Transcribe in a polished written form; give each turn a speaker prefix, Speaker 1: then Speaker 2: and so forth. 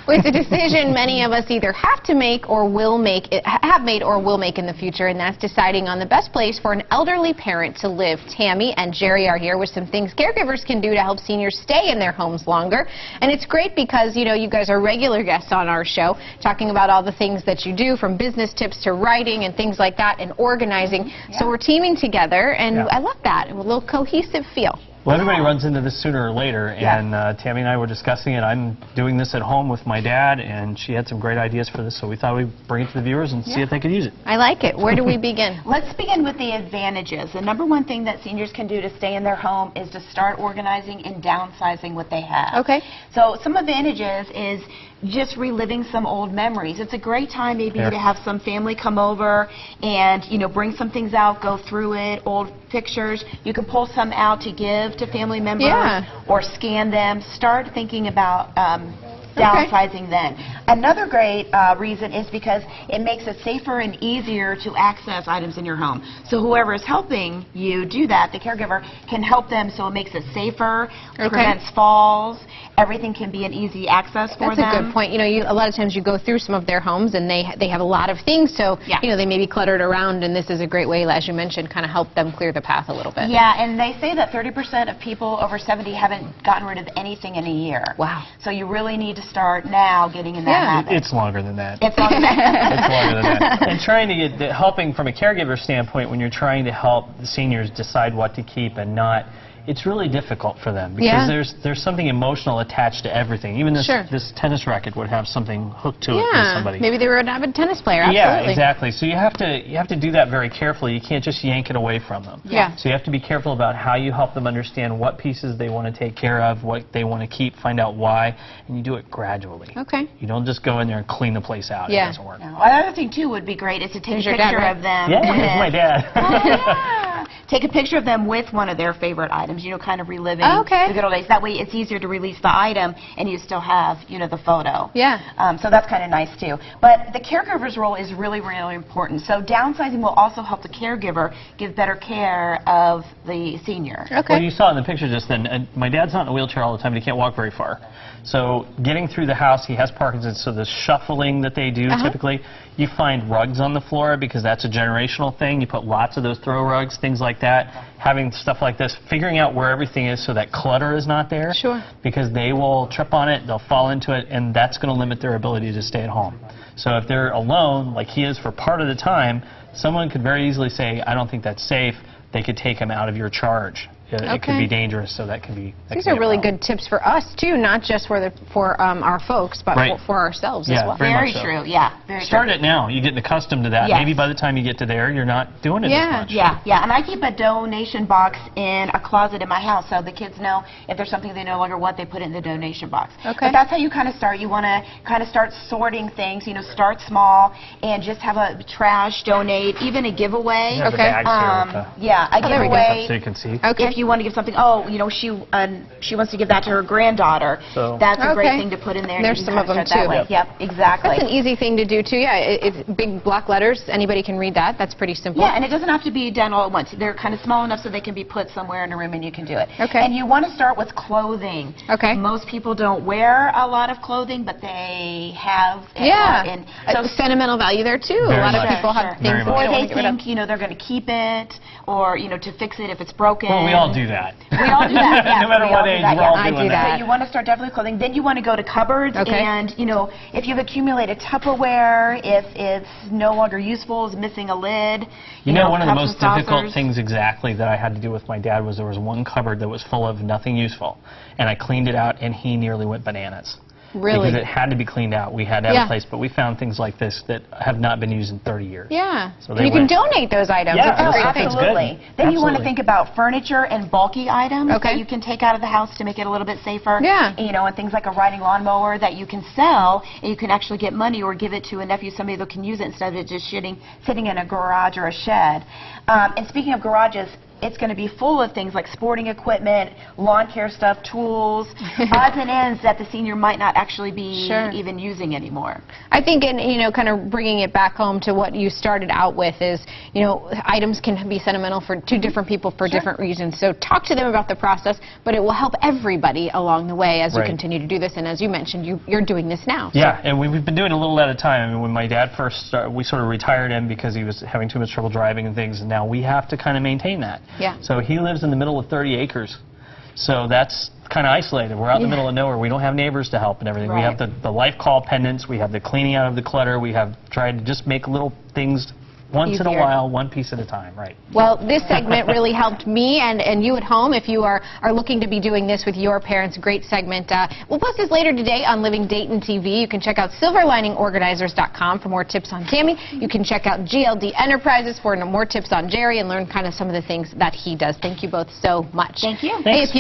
Speaker 1: It's a decision many of us either have to make or have made or will make in the future, and that's deciding on the best place for an elderly parent to live. Tami and Gery are here with some things caregivers can do to help seniors stay in their homes longer. And it's great because, you know, you guys are regular guests on our show, talking about all the things that you do, from business tips to writing and things like that, and organizing.
Speaker 2: Yeah.
Speaker 1: So we're teaming together, and I love that. A little cohesive feel.
Speaker 3: Well, everybody runs into this sooner or later, and Tami and I were discussing it. I'm doing this at home with my dad, and she had some great ideas for this, so we thought we'd bring it to the viewers and see if they could use it.
Speaker 1: I like it. Where do we begin?
Speaker 2: Let's begin with the advantages. The number one thing that seniors can do to stay in their home is to start organizing and downsizing what they have.
Speaker 1: Okay.
Speaker 2: So some advantages is just reliving some old memories. It's a great time maybe to have some family come over and, you know, bring some things out, go through it, old pictures. You can pull some out to give to family members or scan them. Start thinking about downsizing then. Another great reason is because it makes it safer and easier to access items in your home. So whoever is helping you do that, the caregiver, can help them so it makes it safer, prevents falls, everything can be an easy access for them.
Speaker 1: That's a good point. You know, a lot of times you go through some of their homes and they have a lot of things, so you know, they may be cluttered around, and this is a great way, as you mentioned, kind of help them clear the path a little bit.
Speaker 2: Yeah, and they say that 30% of people over 70 haven't gotten rid of anything in a year.
Speaker 1: Wow.
Speaker 2: So you really need to start now getting in that habit.
Speaker 3: It's longer than that.
Speaker 2: It's longer than that.
Speaker 3: It's longer than that. And trying to get, helping from a caregiver standpoint, when you're trying to help the seniors decide what to keep and not, it's really difficult for them because there's something emotional attached to everything. Even this tennis racket would have something hooked to it with somebody.
Speaker 1: Maybe they were an avid tennis player. Absolutely.
Speaker 3: Yeah, exactly. So you have to do that very carefully. You can't just yank it away from them.
Speaker 1: Yeah.
Speaker 3: So you have to be careful about how you help them understand what pieces they want to take care of, what they want to keep, find out why, and you do it gradually.
Speaker 1: Okay.
Speaker 3: You don't just go in there and clean the place out.
Speaker 1: Yeah.
Speaker 3: It doesn't work.
Speaker 2: No. Another thing too would be great is to take a picture of them.
Speaker 3: Yeah, it's my dad.
Speaker 2: Oh, yeah. Take a picture of them with one of their favorite items, you know, kind of reliving the good old days. That way it's easier to release the item and you still have, you know, the photo.
Speaker 1: Yeah.
Speaker 2: So that's kind of nice too. But the caregiver's role is really, really important. So downsizing will also help the caregiver give better care of the senior.
Speaker 1: Okay.
Speaker 3: Well, you saw in the picture just then, my dad's not in a wheelchair all the time, and he can't walk very far. So getting through the house, he has Parkinson's, so the shuffling that they do typically, you find rugs on the floor because that's a generational thing. You put lots of those throw rugs, things like that. Having stuff like this, figuring out where everything is so that clutter is not there.
Speaker 1: Sure.
Speaker 3: Because they will trip on it, they'll fall into it, and that's going to limit their ability to stay at home. So if they're alone, like he is for part of the time, someone could very easily say, I don't think that's safe. They could take him out of your charge. It could be dangerous, so that can be.
Speaker 1: These are really good tips for us too, not just for our folks, but for ourselves as well.
Speaker 2: Very true. Yeah.
Speaker 3: Start it now. You're getting accustomed to that. Maybe by the time you get to there, you're not doing it as much.
Speaker 2: Yeah. And I keep a donation box in a closet in my house, so the kids know if there's something they no longer want, they put it in the donation box.
Speaker 1: Okay.
Speaker 2: But that's how you kind of start. You want to kind of start sorting things. You know, start small and just have a trash, donate, even a giveaway.
Speaker 3: A
Speaker 2: giveaway.
Speaker 3: So you can see.
Speaker 2: Okay. If you want to give something, you know, she wants to give that to her granddaughter. So that's a great thing to put in there.
Speaker 1: There's some of them too.
Speaker 2: Yep, exactly.
Speaker 1: That's an easy thing to do too. Yeah, it's big block letters. Anybody can read that. That's pretty simple.
Speaker 2: Yeah, and it doesn't have to be done all at once. They're kind of small enough so they can be put somewhere in a room and you can do it.
Speaker 1: Okay.
Speaker 2: And you want to start with clothing.
Speaker 1: Okay.
Speaker 2: Most people don't wear a lot of clothing, but they have.
Speaker 1: And so sentimental value there too. A lot of people have things that
Speaker 2: or
Speaker 1: they
Speaker 2: they think, you know, they're going to keep it, or you know, to fix it if it's broken.
Speaker 3: Well, we all do that.
Speaker 2: We all do that.
Speaker 3: No matter what age, we're all doing that.
Speaker 2: So you want to start definitely with clothing. Then you want to go to cupboards, and you know, if you've accumulated Tupperware, if it's no longer useful, is missing a lid.
Speaker 3: You know, one of the most difficult things exactly that I had to do with my dad was there was one cupboard that was full of nothing useful, and I cleaned it out, and he nearly went bananas.
Speaker 1: Really?
Speaker 3: Because it had to be cleaned out. We had to have a place, but we found things like this that have not been used in 30 years.
Speaker 1: Yeah.
Speaker 3: So
Speaker 1: you can donate those items.
Speaker 3: Yeah,
Speaker 2: absolutely. Then you want to think about furniture and bulky items that you can take out of the house to make it a little bit safer.
Speaker 1: Yeah.
Speaker 2: You know, and things like a riding lawnmower that you can sell, and you can actually get money or give it to a nephew, somebody that can use it instead of it just sitting in a garage or a shed. And speaking of garages, it's going to be full of things like sporting equipment, lawn care stuff, tools, odds and ends that the senior might not actually be even using anymore.
Speaker 1: I think, kind of bringing it back home to what you started out with is, items can be sentimental to different people for different reasons. So talk to them about the process, but it will help everybody along the way as you continue to do this. And as you mentioned, you're doing this now.
Speaker 3: Yeah, and we've been doing it a little at a time. I mean, when my dad first started, we sort of retired him because he was having too much trouble driving and things, and now we have to kind of maintain that.
Speaker 1: Yeah.
Speaker 3: So he lives in the middle of 30 acres. So that's kind of isolated. We're out in the middle of nowhere. We don't have neighbors to help and everything. We have the life call pendants. We have the cleaning out of the clutter. We have tried to just make little things once in a while, one piece at a time, right?
Speaker 1: Well, this segment really helped me and you at home if you are looking to be doing this with your parents. Great segment. We'll post this later today on Living Dayton TV. You can check out silverliningorganizers.com for more tips on Tami. You can check out GLD Enterprises for more tips on Gery and learn kind of some of the things that he does. Thank you both so much.
Speaker 2: Thank you.
Speaker 3: Thanks.
Speaker 1: Hey,